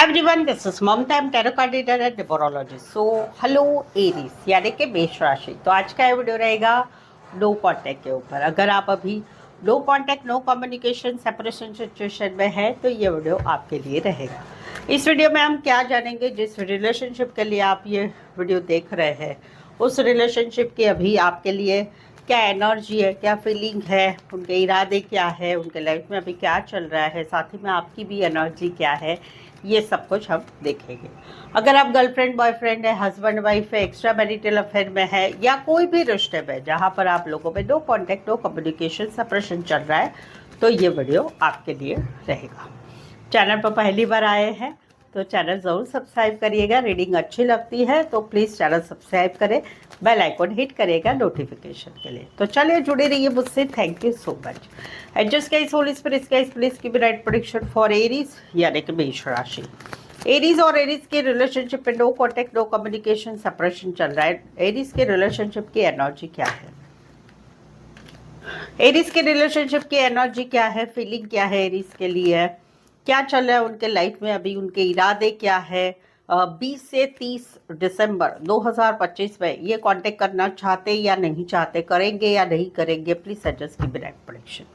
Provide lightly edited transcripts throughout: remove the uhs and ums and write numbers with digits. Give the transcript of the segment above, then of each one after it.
Hi everyone, this is Mamta. I'm tarot card reader and numerologist. So, hello Aries यानी कि मेष राशि। तो आज का ये वीडियो रहेगा नो कांटेक्ट के ऊपर। अगर आप अभी no contact, no communication, separation situation में है तो ये वीडियो आपके लिए रहेगा। इस वीडियो में हम क्या जानेंगे, जिस रिलेशनशिप के लिए आप ये वीडियो देख रहे हैं उस रिलेशनशिप की अभी आपके लिए क्या एनर्जी है, क्या फीलिंग है, उनके इरादे क्या है, उनके लाइफ में अभी क्या चल रहा है, साथ ही में आपकी भी एनर्जी क्या है, ये सब कुछ हम देखेंगे। अगर आप गर्लफ्रेंड बॉयफ्रेंड है, हस्बैंड वाइफ है, एक्स्ट्रा मैरिटल अफेयर में है या कोई भी रिश्ते में जहाँ पर आप लोगों में no contact, no communication, separation चल रहा है तो ये वीडियो आपके लिए रहेगा। चैनल पर पहली बार आए हैं तो चैनल ज़रूर सब्सक्राइब करिएगा। रीडिंग अच्छी लगती है तो प्लीज़ चैनल सब्सक्राइब करें, बेल आइकॉन हिट करिएगा नोटिफिकेशन के लिए। तो चलिए जुड़े रहिए मुझसे। Thank you so much. Adjust guys, holy spirits guys, please give me right prediction for Aries यानी कि मेष राशि। एरीज और एरीज के रिलेशनशिप में no contact, no communication, separation चल रहा है। एरीज के रिलेशनशिप की एनर्जी क्या है, एरीज के रिलेशनशिप की एनर्जी क्या है, फीलिंग क्या है, एरीज के लिए क्या चल रहा है उनके लाइफ में अभी, उनके इरादे क्या है। 20 से 30 दिसंबर 2025 में ये कांटेक्ट करना चाहते या नहीं चाहते, करेंगे या नहीं करेंगे, प्लीज सजेस्ट की डायरेक्ट प्रेडिक्शन।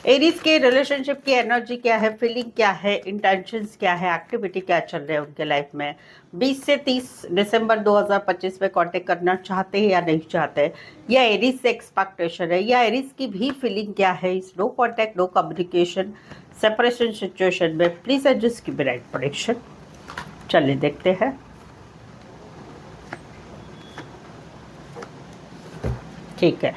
एरीज के रिलेशनशिप की एनर्जी क्या है, फीलिंग क्या है, इंटेंशंस क्या है, एक्टिविटी क्या चल रहा है उनके लाइफ में 20 से 30 दिसंबर 2025 में कांटेक्ट करना चाहते हैं या नहीं चाहते, या एरीज से एक्सपेक्टेशन है, या एरीज की भी फीलिंग क्या है इस no contact, no communication, separation situation में। प्लीज एडजस्ट की राइट प्रेडिक्शन। चलिए देखते हैं। ठीक है,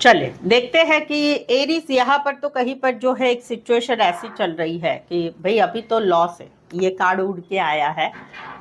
चलिए देखते हैं कि एरीज यहाँ पर तो कहीं पर जो है एक सिचुएशन ऐसी चल रही है कि भाई अभी तो लॉस है। ये कार्ड उड़ के आया है,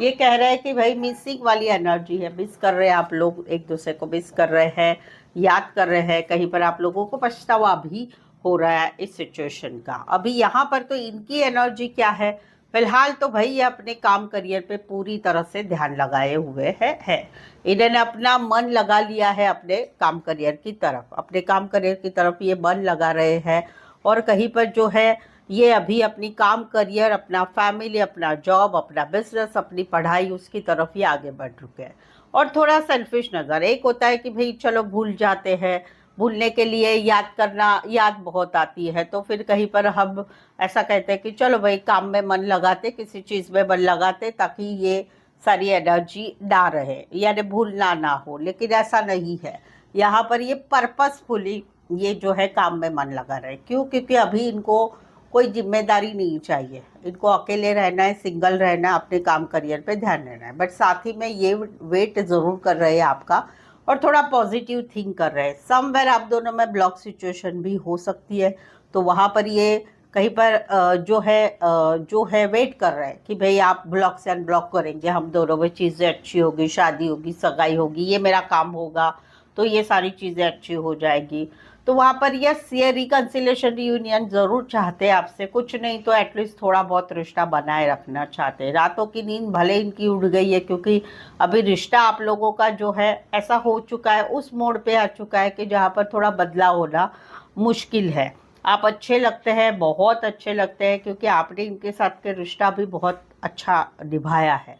ये कह रहा है कि भाई मिसिंग वाली एनर्जी है, मिस कर रहे हैं आप लोग, एक दूसरे को मिस कर रहे हैं, याद कर रहे हैं, कहीं पर आप लोगों को पछतावा भी हो रहा है इस सिचुएशन का। अभी यहाँ पर तो इनकी एनर्जी क्या है, फिलहाल तो भाई ये अपने काम करियर पे पूरी तरह से ध्यान लगाए हुए है। इन्होंने अपना मन लगा लिया है अपने काम करियर की तरफ, अपने काम करियर की तरफ ये मन लगा रहे हैं। और कहीं पर जो है ये अभी अपनी काम करियर, अपना फैमिली, अपना जॉब, अपना बिजनेस, अपनी पढ़ाई, उसकी तरफ ही आगे बढ़ चुके हैं। और थोड़ा सेल्फिश नज़र, एक होता है कि भाई चलो भूल जाते हैं, भूलने के लिए याद करना, याद बहुत आती है तो फिर कहीं पर हम ऐसा कहते हैं कि चलो भाई काम में मन लगाते, किसी चीज़ में मन लगाते ताकि ये सारी एनर्जी ना रहे, यानी भूलना ना हो। लेकिन ऐसा नहीं है, यहाँ पर ये पर्पसफुली ये जो है काम में मन लगा रहे। क्यों? क्योंकि अभी इनको कोई जिम्मेदारी नहीं चाहिए, इनको अकेले रहना है, सिंगल रहना है, अपने काम करियर पे ध्यान देना है। बट साथ ही में ये वेट ज़रूर कर रहे हैं आपका और थोड़ा पॉजिटिव थिंक कर रहे हैं। समवेयर आप दोनों में ब्लॉक सिचुएशन भी हो सकती है, तो वहाँ पर ये कहीं पर जो है वेट कर रहे हैं कि भाई आप ब्लॉक से अनब्लॉक करेंगे, हम दोनों में चीज़ें अच्छी होगी, शादी होगी, सगाई होगी, ये मेरा काम होगा तो ये सारी चीज़ें अच्छी हो जाएगी। तो वहाँ पर यस, ये रिकन्सिलेशन, रियूनियन ज़रूर चाहते हैं आपसे, कुछ नहीं तो एटलीस्ट थोड़ा बहुत रिश्ता बनाए रखना चाहते हैं। रातों की नींद भले इनकी उड़ गई है क्योंकि अभी रिश्ता आप लोगों का जो है ऐसा हो चुका है, उस मोड़ पे आ चुका है कि जहाँ पर थोड़ा बदलाव होना मुश्किल है। आप अच्छे लगते हैं, बहुत अच्छे लगते हैं, क्योंकि आपने इनके साथ के रिश्ता भी बहुत अच्छा निभाया है।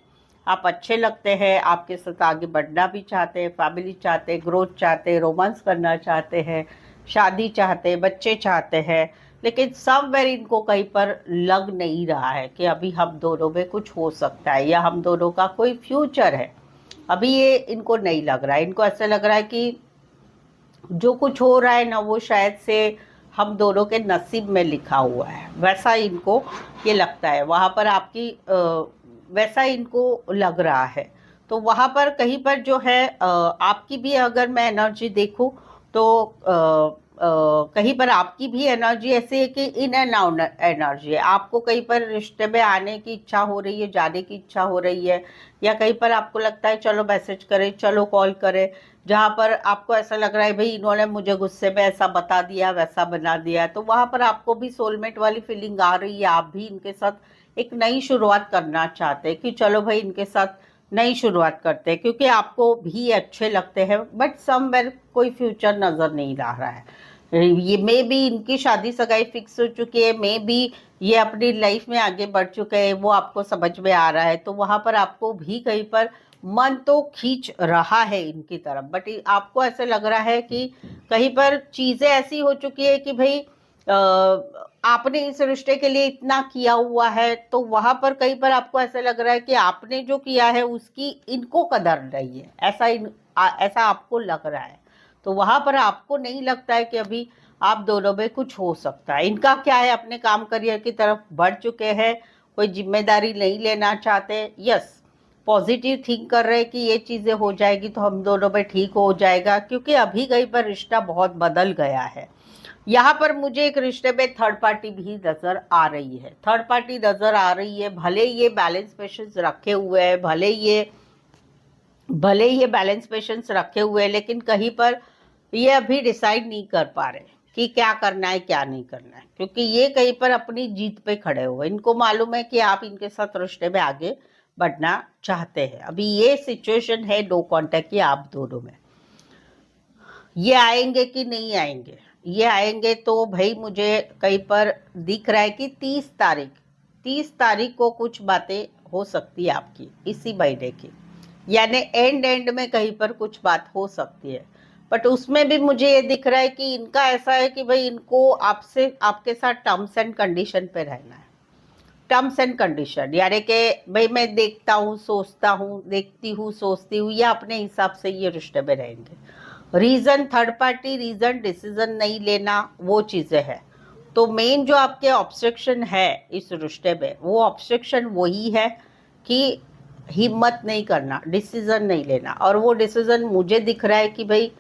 आप अच्छे लगते हैं, आपके साथ आगे बढ़ना भी चाहते हैं, फैमिली चाहते हैं, ग्रोथ चाहते हैं, रोमांस करना चाहते हैं, शादी चाहते हैं, बच्चे चाहते हैं। लेकिन समवेयर इनको कहीं पर लग नहीं रहा है कि अभी हम दोनों में कुछ हो सकता है या हम दोनों का कोई फ्यूचर है। अभी ये इनको नहीं लग रहा है, इनको ऐसा लग रहा है कि जो कुछ हो रहा है ना वो शायद से हम दोनों के नसीब में लिखा हुआ है, वैसा इनको ये लगता है। वहाँ पर आपकी वैसा इनको लग रहा है। तो वहाँ पर कहीं पर जो है आपकी भी अगर मैं एनर्जी देखूँ तो कहीं पर आपकी भी एनर्जी ऐसी है कि इन एंड आउट एनर्जी है। आपको कहीं पर रिश्ते में आने की इच्छा हो रही है, जाने की इच्छा हो रही है, या कहीं पर आपको लगता है चलो मैसेज करें, चलो कॉल करें, जहाँ पर आपको ऐसा लग रहा है भाई इन्होंने मुझे गुस्से में ऐसा बता दिया, वैसा बना दिया, तो वहाँ पर आपको भी सोलमेट वाली फीलिंग आ रही है। आप भी इनके साथ एक नई शुरुआत करना चाहते हैं कि चलो भाई इनके साथ नई शुरुआत करते हैं, क्योंकि आपको भी अच्छे लगते हैं। बट समवेयर कोई फ्यूचर नज़र नहीं आ रहा है। ये मे भी इनकी शादी सगाई फिक्स हो चुकी है, मे भी ये अपनी लाइफ में आगे बढ़ चुके हैं, वो आपको समझ में आ रहा है। तो वहां पर आपको भी कहीं पर मन तो खींच रहा है इनकी तरफ, बट आपको ऐसे लग रहा है कि कहीं पर चीजें ऐसी हो चुकी है कि भाई आपने इस रिश्ते के लिए इतना किया हुआ है, तो वहां पर कहीं पर आपको ऐसा लग रहा है कि आपने जो किया है उसकी इनको कदर नहीं है, ऐसा आपको लग रहा है। तो वहां पर आपको नहीं लगता है कि अभी आप दोनों में कुछ हो सकता है। इनका क्या है, अपने काम करियर की तरफ बढ़ चुके हैं, कोई जिम्मेदारी नहीं लेना चाहते। यस, पॉजिटिव थिंक कर रहे हैं कि ये चीजें हो जाएगी तो हम दोनों में ठीक हो जाएगा, क्योंकि अभी कहीं पर रिश्ता बहुत बदल गया है। यहाँ पर मुझे एक रिश्ते में थर्ड पार्टी भी नजर आ रही है, थर्ड पार्टी नजर आ रही है। भले ये बैलेंस पेशेंस रखे हुए हैं, भले ये बैलेंस पेशेंस रखे हुए हैं, लेकिन कहीं पर ये अभी डिसाइड नहीं कर पा रहे कि क्या करना है क्या नहीं करना है, क्योंकि ये कहीं पर अपनी जीत पे खड़े हुए। इनको मालूम है कि आप इनके साथ रिश्ते में आगे बढ़ना चाहते हैं। अभी ये सिचुएशन है नो कांटेक्ट की आप दोनों में। ये आएंगे कि नहीं आएंगे, ये आएंगे तो भाई मुझे कहीं पर दिख रहा है कि 30 तारीख को कुछ बातें हो सकती है आपकी इसी महीने की, यानी एंड में कहीं पर कुछ बात हो सकती है। बट उसमें भी मुझे ये दिख रहा है कि इनका ऐसा है कि भाई इनको आपसे आपके साथ टर्म्स एंड कंडीशन पे रहना है। टर्म्स एंड कंडीशन यानी कि भाई मैं देखता हूँ सोचता हूँ, देखती हूँ सोचती हूँ, या अपने हिसाब से ये रिश्ते में रहेंगे। Reason third party reason decision नहीं लेना, वो चीजें हैं। तो मेन जो आपके ऑब्स्ट्रक्शन है इस रिश्ते में, वो ऑब्स्ट्रक्शन वही है कि हिम्मत नहीं करना, डिसीजन नहीं लेना। और वो डिसीजन मुझे दिख रहा है कि भाई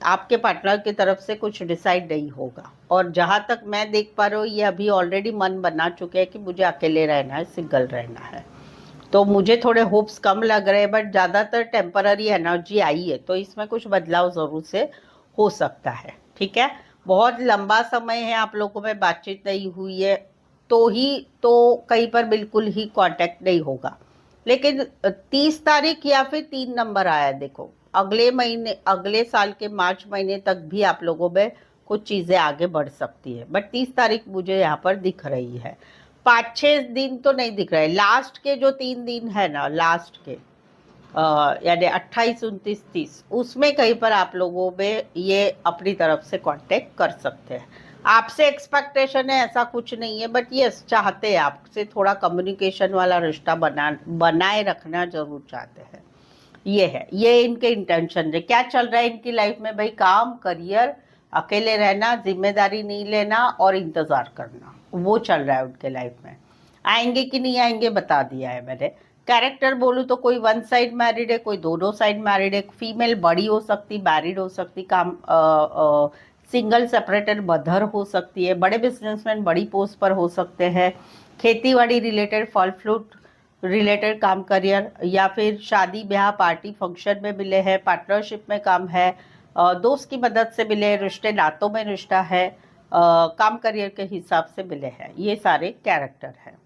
आपके पार्टनर की तरफ से कुछ डिसाइड नहीं होगा। और जहां तक मैं देख पा रही हूँ, ये अभी ऑलरेडी मन बना चुके हैं कि मुझे अकेले रहना है, सिंगल रहना है। तो मुझे थोड़े होप्स कम लग रहे हैं, बट ज़्यादातर टेम्पररी एनर्जी आई है, तो इसमें कुछ बदलाव ज़रूर से हो सकता है। ठीक है, बहुत लंबा समय है आप लोगों में बातचीत नहीं हुई है, तो कहीं पर बिल्कुल ही कांटेक्ट नहीं होगा। लेकिन 30 तारीख या फिर 3 नंबर आया, देखो अगले महीने, अगले साल के मार्च महीने तक भी आप लोगों में कुछ चीज़ें आगे बढ़ सकती है। बट 30 तारीख मुझे यहाँ पर दिख रही है। 5-6 दिन तो नहीं दिख रहे, लास्ट के जो 3 दिन है ना, लास्ट के यानी 28, 29, 30, उसमें कहीं पर आप लोगों में ये अपनी तरफ से कांटेक्ट कर सकते हैं। आपसे एक्सपेक्टेशन है ऐसा कुछ नहीं है, बट यस चाहते हैं आपसे थोड़ा कम्युनिकेशन वाला रिश्ता बनाए रखना जरूर चाहते हैं। ये है, ये इनके इंटेंशन है। क्या चल रहा है इनकी लाइफ में भाई, काम, करियर, अकेले रहना, जिम्मेदारी नहीं लेना और इंतजार करना, वो चल रहा है उनके लाइफ में। आएंगे कि नहीं आएंगे बता दिया है मैंने। कैरेक्टर बोलूँ तो कोई वन साइड मैरिड है, कोई दोनों साइड मैरिड है। फीमेल बड़ी हो सकती, मैरिड हो सकती, काम सिंगल सेपरेटेड मदर हो सकती है। बड़े बिजनेसमैन बड़ी पोस्ट पर हो सकते हैं। खेतीबाड़ी रिलेटेड, फल फ्रूट रिलेटेड काम, करियर, या फिर शादी ब्याह पार्टी फंक्शन में मिले हैं, पार्टनरशिप में काम है, दोस्त की मदद से मिले, रिश्ते नातों में रिश्ता है, काम करियर के हिसाब से मिले हैं। ये सारे कैरेक्टर हैं,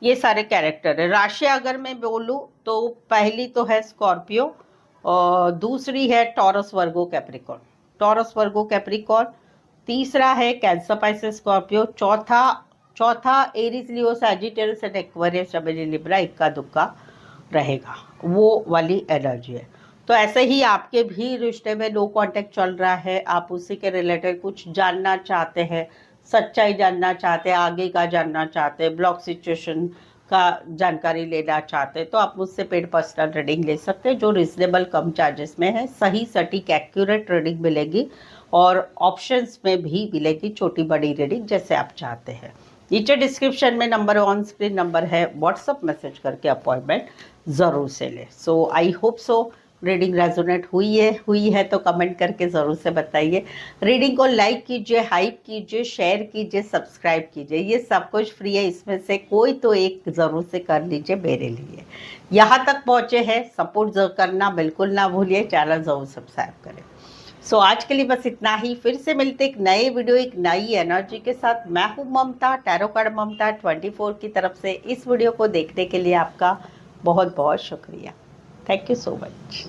ये सारे कैरेक्टर है। राशि अगर मैं बोलूँ तो पहली तो है स्कॉर्पियो, और दूसरी है Taurus Virgo Capricorn, Taurus Virgo Capricorn. तीसरा है कैंसर पाइसेस स्कॉर्पियो। चौथा Aries Leo Sagittarius and Aquarius Gemini Libra, इक्का दुक्का रहेगा, वो वाली एनर्जी है। तो ऐसे ही आपके भी रिश्ते में नो कांटेक्ट चल रहा है, आप उसी के रिलेटेड कुछ जानना चाहते हैं, सच्चाई जानना चाहते हैं, आगे का जानना चाहते हैं, ब्लॉक सिचुएशन का जानकारी लेना चाहते हैं, तो आप मुझसे पेड पर्सनल रीडिंग ले सकते हैं, जो रिजनेबल कम चार्जेस में है। सही सटीक एक्यूरेट रीडिंग मिलेगी और ऑप्शंस में भी मिलेगी छोटी बड़ी रीडिंग जैसे आप चाहते हैं। नीचे डिस्क्रिप्शन में नंबर, ऑन स्क्रीन नंबर है, व्हाट्सअप मैसेज करके अपॉइंटमेंट ज़रूर से ले। So I hope so reading resonate हुई है तो कमेंट करके ज़रूर से बताइए। रीडिंग को लाइक कीजिए, हाइप कीजिए, शेयर कीजिए, सब्सक्राइब कीजिए, ये सब कुछ फ्री है। इसमें से कोई तो एक ज़रूर से कर लीजिए मेरे लिए। यहाँ तक पहुँचे हैं, सपोर्ट करना बिल्कुल ना भूलिए, चैनल ज़रूर सब्सक्राइब करें। सो आज के लिए बस इतना ही। फिर से मिलते एक नए वीडियो, एक नई एनर्जी के साथ। मैं हूँ ममता, टैरो कार्ड ममता 24 की तरफ से। इस वीडियो को देखने के लिए आपका बहुत बहुत शुक्रिया। Thank you so much.